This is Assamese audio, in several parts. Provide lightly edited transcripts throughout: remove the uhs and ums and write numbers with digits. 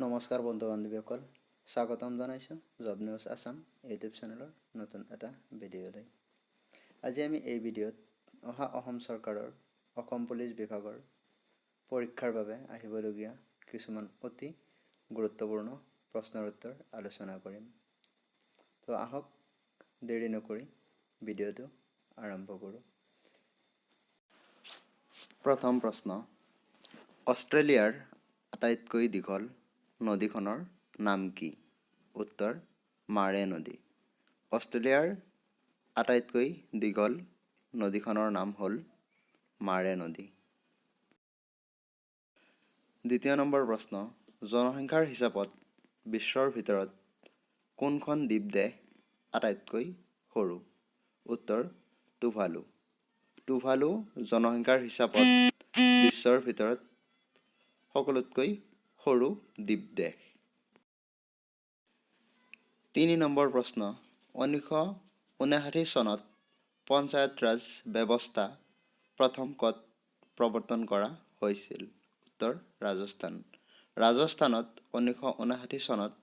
নমস্কাৰ বন্ধু বান্ধৱীসকল, স্বাগতম জনাইছোঁ জব নিউজ আছাম ইউটিউব চেনেলৰ নতুন এটা ভিডিঅ'লৈ। আজি আমি এই ভিডিঅ'ত অসম চৰকাৰৰ অসম পুলিচ বিভাগৰ পৰীক্ষাৰ বাবে আহিবলগীয়া কিছুমান অতি গুৰুত্বপূৰ্ণ প্ৰশ্নৰ উত্তৰ আলোচনা কৰিম। তো আহক দেৰি নকৰি ভিডিঅ'টো আৰম্ভ কৰোঁ। প্ৰথম প্ৰশ্ন, অষ্ট্ৰেলিয়াৰ আটাইতকৈ দীঘল নদীখনৰ নাম কি? উত্তৰ মাৰে নদী। অষ্ট্ৰেলিয়াৰ আটাইতকৈ দীঘল নদীখনৰ নাম হ'ল মাৰে নদী। দ্বিতীয় নম্বৰ প্ৰশ্ন, জনসংখ্যাৰ হিচাপত বিশ্বৰ ভিতৰত কোনখন দ্বীপ দেশ আটাইতকৈ সৰু? উত্তৰ টুভালু। টুভালু জনসংখ্যাৰ হিচাপত বিশ্বৰ ভিতৰত সকলোতকৈ সৰু দ্বীপ দেশ। 3 নম্বৰ প্ৰশ্ন, 1959 চনত পঞ্চায়ত ৰাজ ব্যৱস্থা প্ৰথম ক'ত প্ৰৱৰ্তন কৰা হৈছিল? উত্তৰ ৰাজস্থান। ৰাজস্থানত 1959 চনত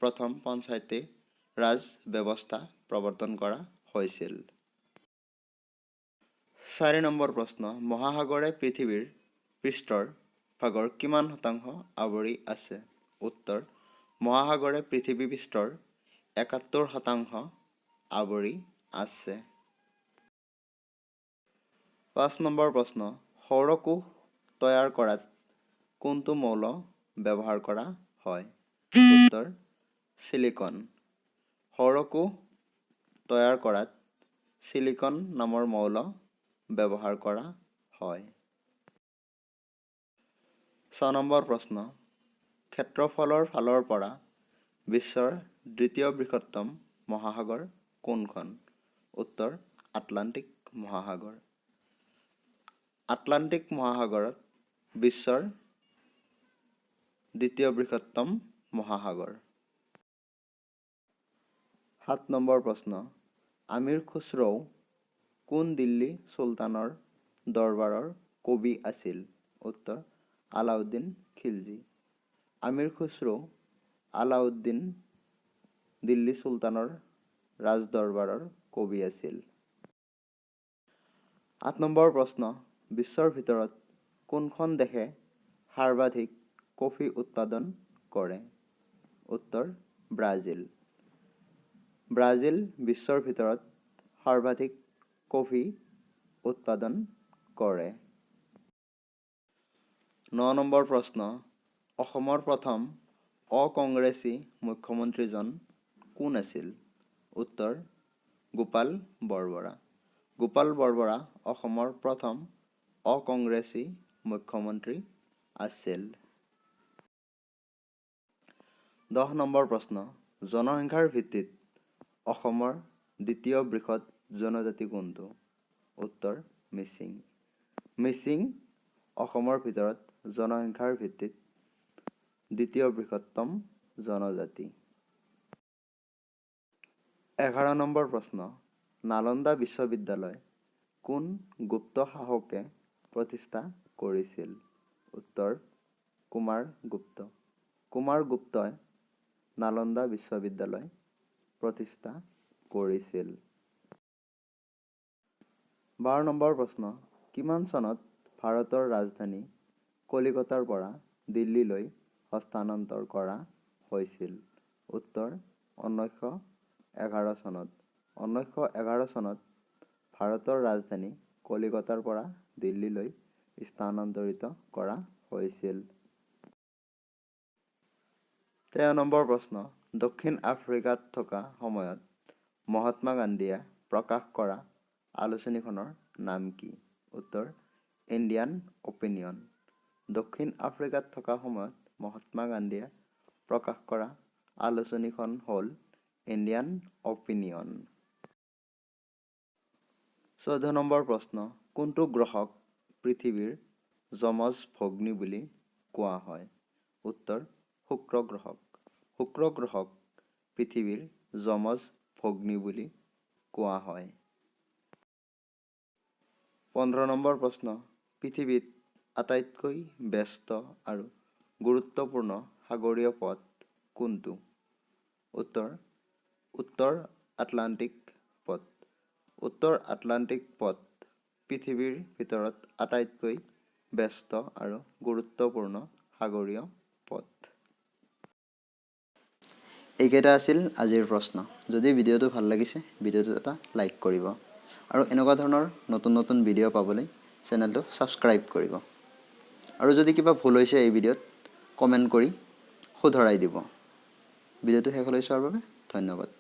প্ৰথম পঞ্চায়তী ৰাজ ব্যৱস্থা প্ৰৱৰ্তন কৰা হৈছিল। 4 নম্বৰ প্ৰশ্ন, মহাসাগৰে পৃথিৱীৰ পৃষ্ঠৰ ভাগৰ কিমান শতাংশ আৱৰি আছে? উত্তৰ মহাসাগৰে পৃথিৱী পৃষ্ঠৰ 71% আৱৰি আছে। 5 নম্বৰ প্ৰশ্ন, সৌৰকোষ তৈয়াৰ কৰাত কোনটো মৌল ব্যৱহাৰ কৰা হয়? উত্তৰ চিলিকন। সৌৰকোষ তৈয়াৰ কৰাত চিলিকন নামৰ মৌল ব্যৱহাৰ কৰা হয়। 6 নম্বৰ প্ৰশ্ন, ক্ষেত্ৰফলৰ ফালৰ পৰা বিশ্বৰ দ্বিতীয় বৃহত্তম মহাসাগৰ কোনখন? উত্তৰ আটলাণ্টিক মহাসাগৰ। আটলাণ্টিক মহাসাগৰত বিশ্বৰ দ্বিতীয় বৃহত্তম মহাসাগৰ। 7 নম্বৰ প্ৰশ্ন, আমিৰ খুশ্ৰৌ কোন দিল্লী চুলতানৰ দৰবাৰৰ কবি আছিল? উত্তৰ আলাউদ্দিন খিলজী। আমিৰ খুশ্ৰৌ আলাউদ্দিন দিল্লী চুলতানৰ ৰাজদৰবাৰৰ কবি আছিল। 8 নম্বৰ প্ৰশ্ন, বিশ্বৰ ভিতৰত কোনখন দেশে সৰ্বাধিক কফি উৎপাদন কৰে? উত্তৰ ব্ৰাজিল। ব্ৰাজিল বিশ্বৰ ভিতৰত সৰ্বাধিক কফি উৎপাদন কৰে। 9 নম্বৰ প্ৰশ্ন, অসমৰ প্ৰথম অকংগ্ৰেছী মুখ্যমন্ত্ৰীজন কোন আছিল? উত্তৰ গোপাল বৰবৰা। গোপাল বৰবৰা অসমৰ প্ৰথম অকংগ্ৰেছী মুখ্যমন্ত্ৰী আছিল। 10 নম্বৰ প্ৰশ্ন, জনসংখ্যাৰ ভিত্তিত অসমৰ দ্বিতীয় বৃহৎ জনজাতি কোনটো? উত্তৰ মিচিং। মিচিং অসমৰ ভিতৰত জনসংখ্যাৰ ভিত্তিত দ্বিতীয় বৃহত্তম জনজাতি। 11 নম্বৰ প্ৰশ্ন, নালন্দা বিশ্ববিদ্যালয় কোন গুপ্ত শাসকে প্ৰতিষ্ঠা কৰিছিল? উত্তৰ কুমাৰগুপ্ত। কুমাৰগুপ্তই নালন্দা বিশ্ববিদ্যালয় প্ৰতিষ্ঠা কৰিছিল। 12 নম্বৰ প্ৰশ্ন, কিমান চনত ভাৰতৰ ৰাজধানী কলিকতাৰ পৰা দিল্লীলৈ হস্তান্তৰ কৰা হৈছিল? উত্তৰ 1911 চনত। 1911 চনত ভাৰতৰ ৰাজধানী কলিকতাৰ পৰা দিল্লীলৈ স্থানান্তৰিত কৰা হৈছিল। 13 নম্বৰ প্ৰশ্ন, দক্ষিণ আফ্ৰিকাত থকা সময়ত মহাত্মা গান্ধীয়ে প্ৰকাশ কৰা আলোচনীখনৰ নাম কি? উত্তৰ ইণ্ডিয়ান অপিনিয়ন। দক্ষিণ আফ্ৰিকাত থকা সময়ত মহাত্মা গান্ধীয়ে প্ৰকাশ কৰা আলোচনীখন হ'ল ইণ্ডিয়ান অপিনিয়ন। 14 নম্বৰ প্ৰশ্ন, কোনটো গ্ৰহক পৃথিৱীৰ যমজ ভগ্নী বুলি কোৱা হয়? উত্তৰ শুক্ৰ গ্ৰহক। শুক্ৰ গ্ৰহক পৃথিৱীৰ যমজ ভগ্নী বুলি কোৱা হয়। 15 নম্বৰ প্ৰশ্ন, পৃথিৱীত আটাইতকৈ ব্যস্ত আৰু গুৰুত্বপূৰ্ণ সাগৰীয় পথ কোনটো? উত্তৰ উত্তৰ আটলাণ্টিক পথ। উত্তৰ আটলাণ্টিক পথ পৃথিৱীৰ ভিতৰত আটাইতকৈ ব্যস্ত আৰু গুৰুত্বপূৰ্ণ সাগৰীয় পথ। এইকেইটা আছিল আজিৰ প্ৰশ্ন। যদি ভিডিঅ'টো ভাল লাগিছে ভিডিঅ'টো এটা লাইক কৰিব আৰু এনেকুৱা ধৰণৰ নতুন নতুন ভিডিঅ' পাবলৈ চেনেলটো ছাবস্ক্ৰাইব কৰিব। আৰু যদি কিবা ভুল হৈছে এই ভিডিঅ'ত কমেণ্ট কৰি শুধৰাই দিব। ভিডিঅ'টো শেষলৈ চোৱাৰ বাবে ধন্যবাদ।